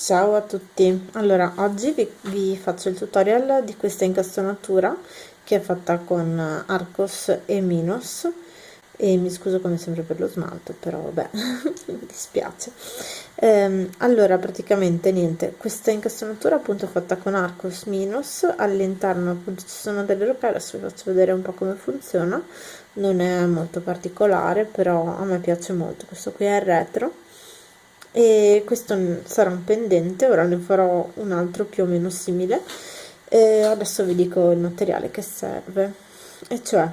Ciao a tutti, allora oggi vi faccio il tutorial di questa incastonatura che è fatta con Arcos e Minos e mi scuso come sempre per lo smalto, però vabbè, mi dispiace. Allora praticamente niente, questa incastonatura appunto è fatta con Arcos Minos, all'interno appunto ci sono delle rope, adesso vi faccio vedere un po' come funziona, non è molto particolare però a me piace molto, questo qui è il retro. E questo sarà un pendente, ora ne farò un altro più o meno simile e adesso vi dico il materiale che serve, e cioè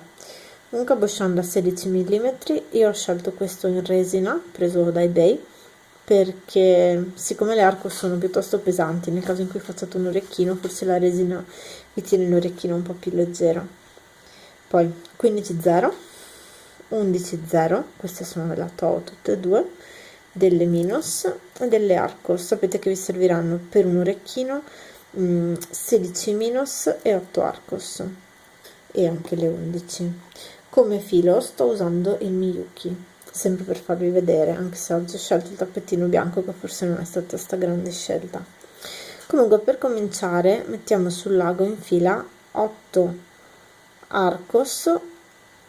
un cabochon da 16 mm. Io ho scelto questo in resina preso da eBay perché siccome le arco sono piuttosto pesanti, nel caso in cui facciate un orecchino forse la resina vi tiene l'orecchino un po' più leggero. Poi 15-0, 11-0, queste sono le lato tutte e due, delle Minos e delle Arcos, sapete che vi serviranno per un orecchino 16 Minos e 8 Arcos e anche le 11. Come filo sto usando il Miyuki, sempre per farvi vedere, anche se oggi ho scelto il tappetino bianco che forse non è stata sta grande scelta. Comunque per cominciare mettiamo sul lago in fila 8 Arcos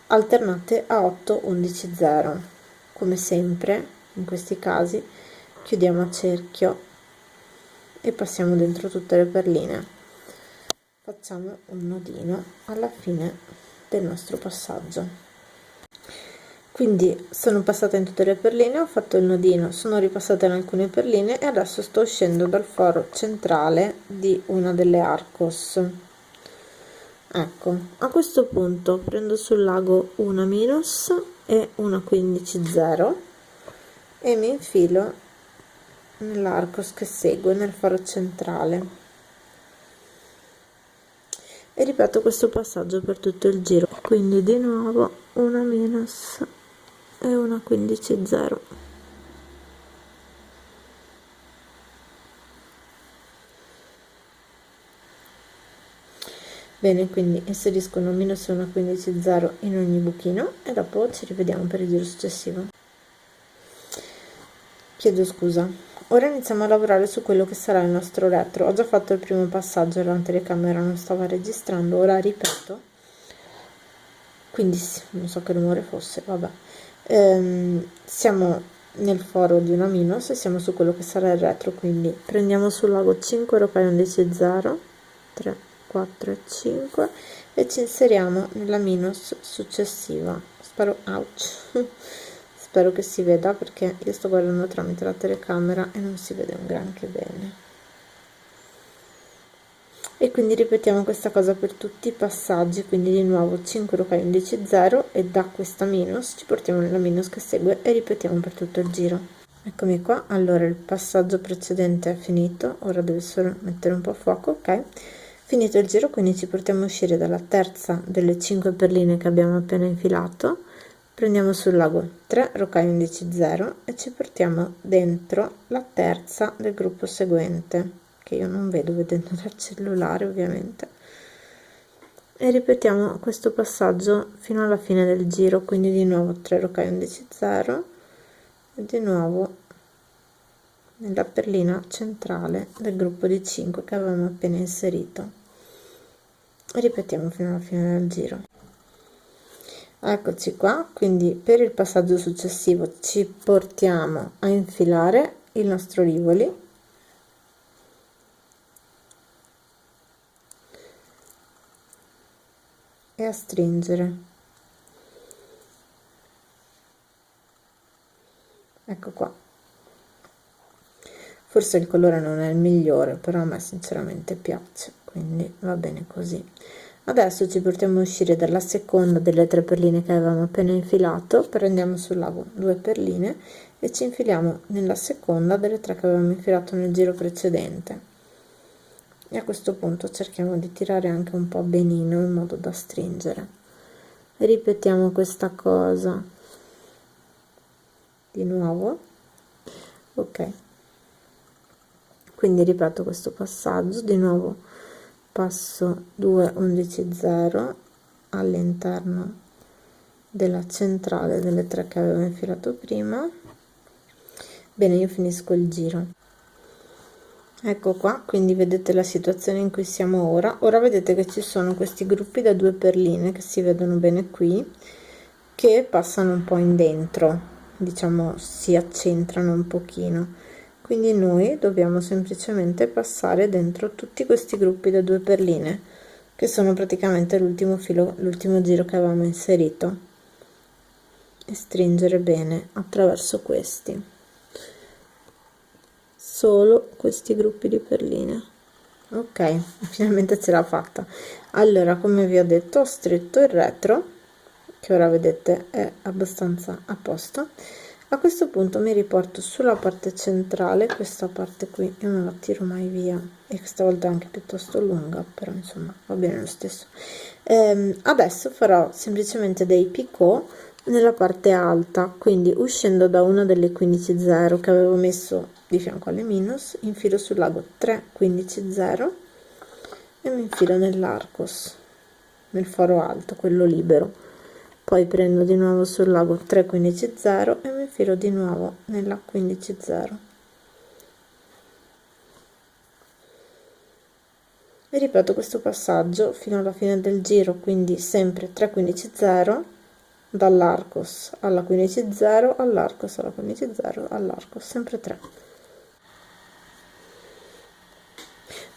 alternate a 8 11-0. Come sempre in questi casi chiudiamo a cerchio e passiamo dentro tutte le perline, facciamo un nodino alla fine del nostro passaggio. Quindi sono passata in tutte le perline, ho fatto il nodino, sono ripassata in alcune perline e adesso sto uscendo dal foro centrale di una delle Arcos. Ecco, a questo punto prendo sul lago una Minos e una 15-0 e mi infilo nell'Arcos che segue nel faro centrale e ripeto questo passaggio per tutto il giro, quindi di nuovo una Minos e una 15-0. Bene, quindi inserisco una Minos e una 15-0 in ogni buchino e dopo ci rivediamo per il giro successivo. Chiedo scusa, ora iniziamo a lavorare su quello che sarà il nostro retro. Ho già fatto il primo passaggio, la telecamera non stava registrando, ora ripeto, quindi non so che rumore fosse, vabbè. Siamo nel foro di una Minos e siamo su quello che sarà il retro, quindi prendiamo sul lago 5 ropai 11-0, 3, 4 e 5 e ci inseriamo nella Minos successiva. Spero, ouch. Spero che si veda perché io sto guardando tramite la telecamera e non si vede un granché bene. E quindi ripetiamo questa cosa per tutti i passaggi, quindi di nuovo 5 ropai 11-0 e da questa Minos ci portiamo nella Minos che segue e ripetiamo per tutto il giro. Eccomi qua, allora il passaggio precedente è finito, ora devo solo mettere un po' a fuoco, ok? Finito il giro, quindi ci portiamo a uscire dalla terza delle 5 perline che abbiamo appena infilato. Prendiamo sul lago 3 rocaille 11-0 e ci portiamo dentro la terza del gruppo seguente, che io non vedo vedendo dal cellulare ovviamente, e ripetiamo questo passaggio fino alla fine del giro, quindi di nuovo 3 rocaille 11-0 e di nuovo nella perlina centrale del gruppo di 5 che avevamo appena inserito e ripetiamo fino alla fine del giro. Eccoci qua, quindi per il passaggio successivo ci portiamo a infilare il nostro rivoli e a stringere. Ecco qua, forse il colore non è il migliore, però a me sinceramente piace, quindi va bene così. Adesso ci portiamo a uscire dalla seconda delle 3 perline che avevamo appena infilato, prendiamo sul lago 2 perline e ci infiliamo nella seconda delle 3 che avevamo infilato nel giro precedente, e a questo punto cerchiamo di tirare anche un po' benino in modo da stringere e ripetiamo questa cosa di nuovo, ok? Quindi ripeto questo passaggio di nuovo, passo 2 11-0 all'interno della centrale delle 3 che avevo infilato prima. Bene, io finisco il giro Ecco qua, quindi vedete la situazione in cui siamo ora vedete che ci sono questi gruppi da 2 perline che si vedono bene qui, che passano un po' in dentro, diciamo si accentrano un pochino, quindi noi dobbiamo semplicemente passare dentro tutti questi gruppi da 2 perline che sono praticamente l'ultimo filo, l'ultimo giro che avevamo inserito, e stringere bene attraverso questi, solo questi gruppi di perline. Ok, finalmente ce l'ha fatta. Allora, come vi ho detto, ho stretto il retro, che ora vedete è abbastanza a posto. A questo punto mi riporto sulla parte centrale, questa parte qui io non la tiro mai via, e questa volta è anche piuttosto lunga, però insomma va bene lo stesso. Adesso farò semplicemente dei picot nella parte alta, quindi uscendo da una delle 15,0 che avevo messo di fianco alle minus, infilo sul lago 3 15,0 e mi infilo nell'arcos, nel foro alto, quello libero. Poi prendo di nuovo sul lago 3 15,0 e mi infilo di nuovo nella 15,0 e ripeto questo passaggio fino alla fine del giro, quindi sempre 3 15,0 dall'arcos alla 15,0 all'arcos alla 15,0 all'arcos, sempre 3.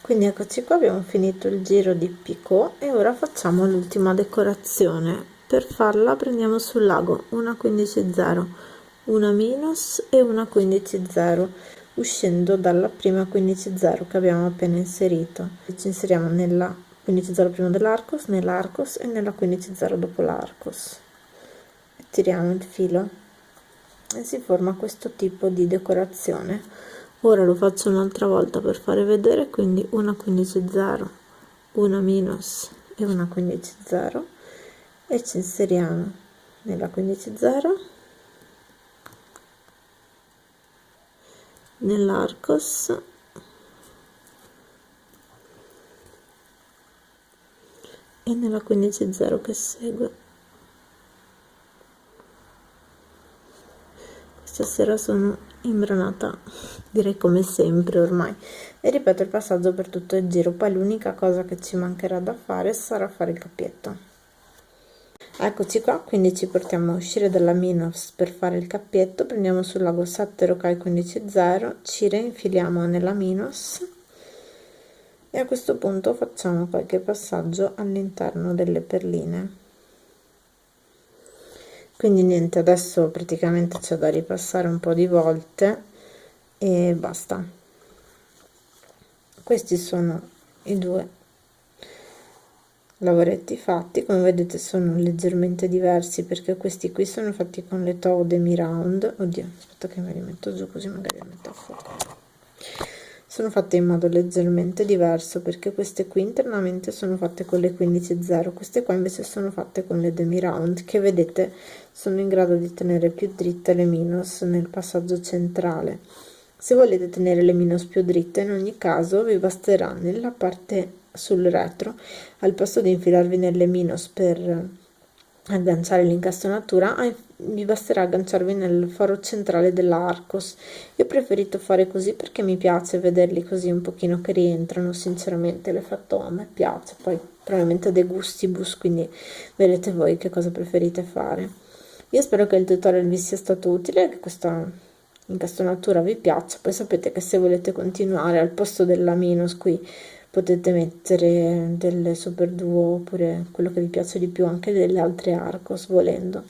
Quindi eccoci qua, abbiamo finito il giro di picot e ora facciamo l'ultima decorazione. Per farla prendiamo sul lago una 15,0, una minus e una 15,0, uscendo dalla prima 15,0 che abbiamo appena inserito. Ci inseriamo nella 15,0 prima dell'arcos, nell'arcos e nella 15,0 dopo l'arcos. Tiriamo il filo e si forma questo tipo di decorazione. Ora lo faccio un'altra volta per fare vedere, quindi una 15,0, una minus e una 15,0 e ci inseriamo nella 15,0, nell'arcos e nella 15,0 che segue. Stasera sono imbranata, direi come sempre ormai, e ripeto il passaggio per tutto il giro. Poi l'unica cosa che ci mancherà da fare sarà fare il cappietto. Eccoci qua, quindi ci portiamo a uscire dalla minus per fare il cappietto. Prendiamo sul lago 7 rocai 15,0, ci reinfiliamo nella minus e a questo punto facciamo qualche passaggio all'interno delle perline. Quindi niente, adesso praticamente c'è da ripassare un po' di volte e basta. Questi sono i due lavoretti fatti, come vedete sono leggermente diversi perché questi qui sono fatti con le toe demi round. Oddio, aspetta che me li metto giù così magari li metto a fuoco. Sono fatte in modo leggermente diverso perché queste qui internamente sono fatte con le 15,0, queste qua invece sono fatte con le demi round, che vedete sono in grado di tenere più dritte le minus nel passaggio centrale. Se volete tenere le minus più dritte, in ogni caso vi basterà nella parte sul retro, al posto di infilarvi nelle minus per agganciare l'incastonatura, vi basterà agganciarvi nel foro centrale dell'arcos. Io ho preferito fare così perché mi piace vederli così un pochino che rientrano, sinceramente l'effetto a me piace, poi probabilmente de gustibus, quindi vedete voi che cosa preferite fare. Io spero che il tutorial vi sia stato utile, che questa incastonatura vi piaccia. Poi sapete che se volete continuare al posto della minus qui potete mettere delle super duo oppure quello che vi piace di più, anche delle altre arcos volendo,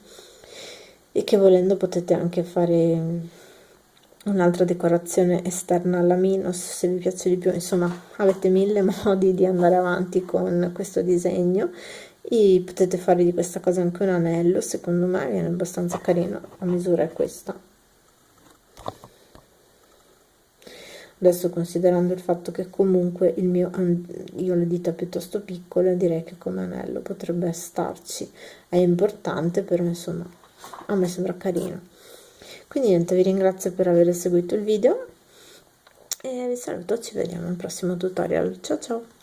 e che volendo potete anche fare un'altra decorazione esterna alla minus se vi piace di più. Insomma, avete mille modi di andare avanti con questo disegno e potete fare di questa cosa anche un anello. Secondo me viene abbastanza carino, la misura è questa. Adesso, considerando il fatto che comunque io ho le dita piuttosto piccole, direi che come anello potrebbe starci. È importante, però insomma a me sembra carino. Quindi niente, vi ringrazio per aver seguito il video e vi saluto, ci vediamo al prossimo tutorial. Ciao ciao!